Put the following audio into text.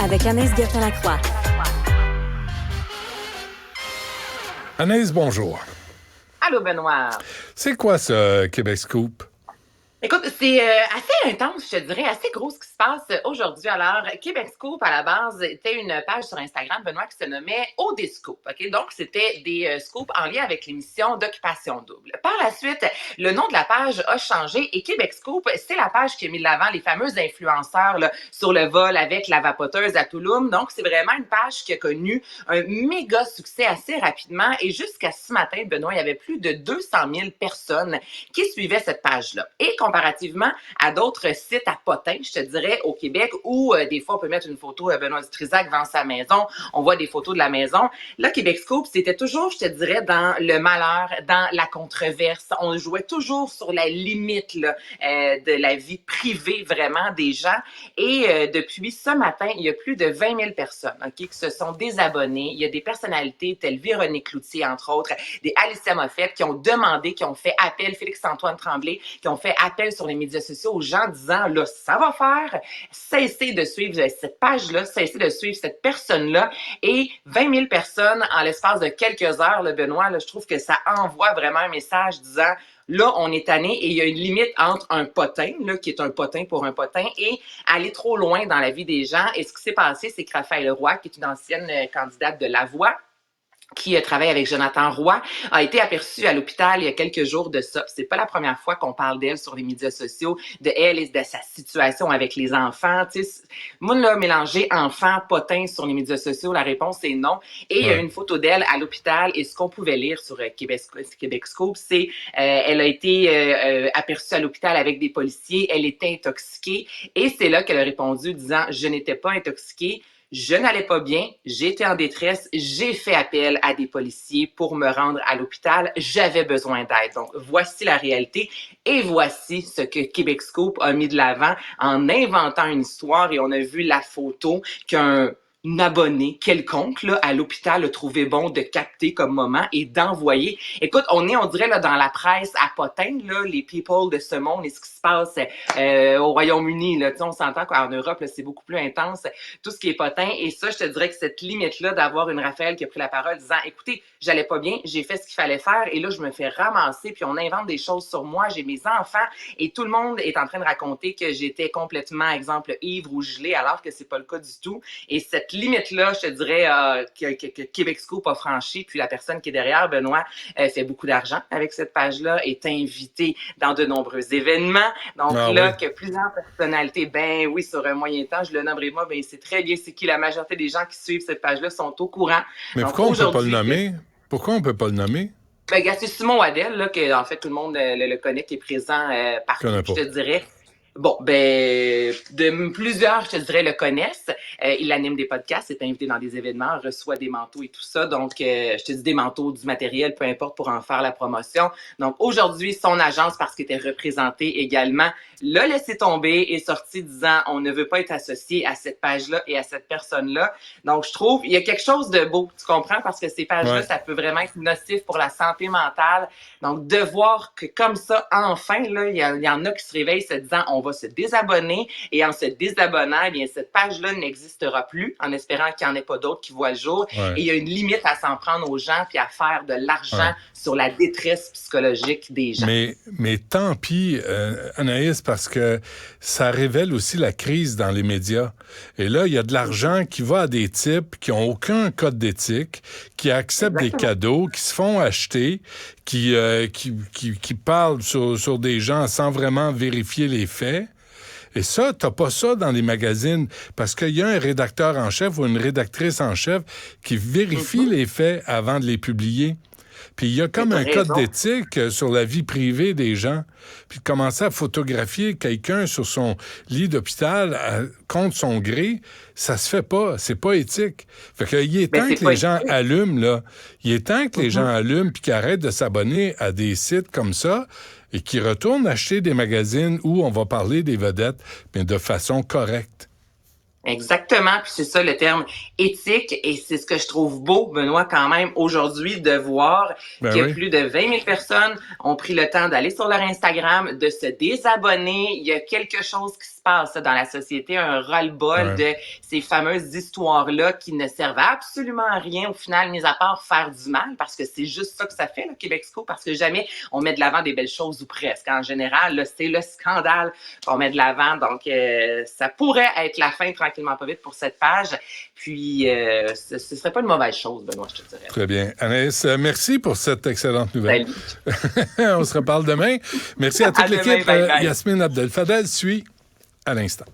avec Anaïs Gertin-Lacroix. Anaïs, bonjour. Allô, Benoît. C'est quoi ce Québec Scoop? Écoute, c'est assez intense, je te dirais, assez gros ce qui se passe aujourd'hui. Alors, Québec Scoop, à la base, était une page sur Instagram, Benoît, qui se nommait OD Scoop. OK? Donc, c'était des scoops en lien avec l'émission d'Occupation Double. Par la suite, le nom de la page a changé et Québec Scoop, c'est la page qui a mis de l'avant les fameux influenceurs là, sur le vol avec la vapoteuse à Tulum. Donc, c'est vraiment une page qui a connu un méga succès assez rapidement et jusqu'à ce matin, Benoît, il y avait plus de 200 000 personnes qui suivaient cette page-là. Et comparativement à d'autres sites à potins, je te dirais, au Québec, où des fois, on peut mettre une photo de Benoît Dutrisac devant sa maison, on voit des photos de la maison. Là, Québec Scoop, c'était toujours, je te dirais, dans le malheur, dans la controverse. On jouait toujours sur la limite là, de la vie privée, vraiment, des gens. Et depuis ce matin, il y a plus de 20 000 personnes qui se sont désabonnées. Il y a des personnalités telles Véronique Cloutier, entre autres, des Alicia Moffett, qui ont demandé, qui ont fait appel, Félix-Antoine Tremblay, qui ont fait appel sur les médias sociaux aux gens disant, là, ça va faire, cessez de suivre cette page-là, cessez de suivre cette personne-là. Et 20 000 personnes en l'espace de quelques heures, là, Benoît, là, je trouve que ça envoie vraiment un message disant, là, on est tanné et il y a une limite entre un potin, là, qui est un potin pour un potin, et aller trop loin dans la vie des gens. Et ce qui s'est passé, c'est que Raphaël Roy, qui est une ancienne candidate de La Voix, qui travaille avec Jonathan Roy, a été aperçue à l'hôpital il y a quelques jours de ça. C'est pas la première fois qu'on parle d'elle sur les médias sociaux, de elle et de sa situation avec les enfants. Tu sais, moi, là, mélanger enfants, potins sur les médias sociaux, la réponse est non. Et il y a une photo d'elle à l'hôpital et ce qu'on pouvait lire sur Québec Scoop, c'est elle a été aperçue à l'hôpital avec des policiers, elle était intoxiquée et c'est là qu'elle a répondu disant « Je n'étais pas intoxiquée ». Je n'allais pas bien, j'étais en détresse, j'ai fait appel à des policiers pour me rendre à l'hôpital, j'avais besoin d'aide. Donc, voici la réalité et voici ce que Québec Scoop a mis de l'avant en inventant une histoire et on a vu la photo qu'un abonné quelconque là, à l'hôpital a trouvé bon de capter comme moment et d'envoyer. Écoute, on dirait là, dans la presse à potin, là, les people de ce monde et ce qui se passe au Royaume-Uni. Là, on s'entend qu'en Europe, là, c'est beaucoup plus intense, tout ce qui est potin. Et ça, je te dirais que cette limite-là d'avoir une Raphaël qui a pris la parole disant « Écoutez, j'allais pas bien, j'ai fait ce qu'il fallait faire et là, je me fais ramasser puis on invente des choses sur moi, j'ai mes enfants et tout le monde est en train de raconter que j'étais complètement, exemple, ivre ou gelée alors que c'est pas le cas du tout. Et cette limite-là, je te dirais, que Québec Scoop a franchi, puis la personne qui est derrière, Benoît, fait beaucoup d'argent avec cette page-là, est invitée dans de nombreux événements. Donc que plusieurs personnalités, ben oui, sur un moyen temps, je le nommerai moi, ben c'est très bien c'est qui. La majorité des gens qui suivent cette page-là sont au courant. Mais donc, pourquoi on peut pas le nommer? Pourquoi on peut pas le nommer? Ben, c'est Simon Waddell, là, que en fait tout le monde le connaît, qui est présent partout, je te dirais. Bon, ben, plusieurs, je te dirais, le connaissent. Il anime des podcasts, est invité dans des événements, reçoit des manteaux et tout ça. Donc, je te dis des manteaux, du matériel, peu importe, pour en faire la promotion. Donc, aujourd'hui, son agence, parce qu'il était représenté également, l'a laissé tomber, est sorti disant, on ne veut pas être associé à cette page-là et à cette personne-là. Donc, je trouve, il y a quelque chose de beau, tu comprends? Parce que ces pages-là, ça peut vraiment être nocif pour la santé mentale. Donc, de voir que comme ça, enfin, là, il y en a qui se réveillent se disant, on va se désabonner et en se désabonnant, eh bien, cette page-là n'existera plus en espérant qu'il n'y en ait pas d'autres qui voient le jour. Et il y a une limite à s'en prendre aux gens puis à faire de l'argent sur la détresse psychologique des gens. Mais tant pis, Anaïs, parce que ça révèle aussi la crise dans les médias. Et là, il y a de l'argent qui va à des types qui n'ont aucun code d'éthique, qui acceptent des cadeaux, qui se font acheter, qui parlent sur des gens sans vraiment vérifier les faits. Et ça, t'as pas ça dans les magazines, parce qu'il y a un rédacteur en chef ou une rédactrice en chef qui vérifie les faits avant de les publier. Puis il y a comme un code d'éthique sur la vie privée des gens. Puis commencer à photographier quelqu'un sur son lit d'hôpital contre son gré, ça se fait pas. C'est pas éthique. Fait qu'il est temps que les gens allument, là. Il est temps que les gens allument puis qu'ils arrêtent de s'abonner à des sites comme ça et qu'ils retournent acheter des magazines où on va parler des vedettes, mais de façon correcte. Exactement, puis c'est ça le terme éthique, et c'est ce que je trouve beau, Benoît, quand même, aujourd'hui, de voir que plus de 20 000 personnes ont pris le temps d'aller sur leur Instagram, de se désabonner. Il y a quelque chose qui se passe dans la société, un ras-le-bol de ces fameuses histoires-là qui ne servent absolument à rien, au final, mis à part faire du mal, parce que c'est juste ça que ça fait, le Québexco, parce que jamais on met de l'avant des belles choses, ou presque. En général, là, c'est le scandale qu'on met de l'avant, donc ça pourrait être la fin, tranquillement pas vite, pour cette page. Puis, ce serait pas une mauvaise chose, Benoît, je te dirais. Très bien. Anaïs, merci pour cette excellente nouvelle. On se reparle demain. Merci à toute l'équipe. Yasmine Abdel-Fadel suit à l'instant.